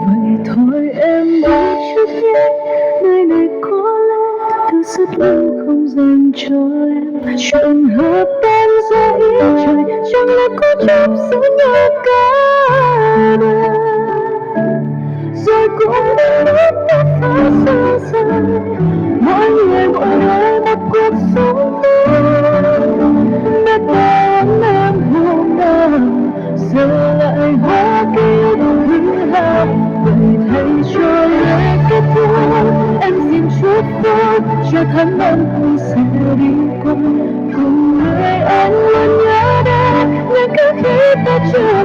Vậy thôi em đi chút nhé, nơi này có lẽ từ rất lâu không dành cho em. Trường hợp tan ra ý trời, chẳng lẽ có chấp giữ nhau cả đời, rồi cũng đến lúc ta phải xa rời. Mỗi người mỗi nơi một cuộc sống mới, biết bao em hôm nào giờ lại hóa ký ức hư hao. Vậy thay cho lễ kết thúc, em xin chúc phúc cho tháng năm cũng sẽ đi qua, cùng người anh luôn nhớ đến những cái khi ta chưa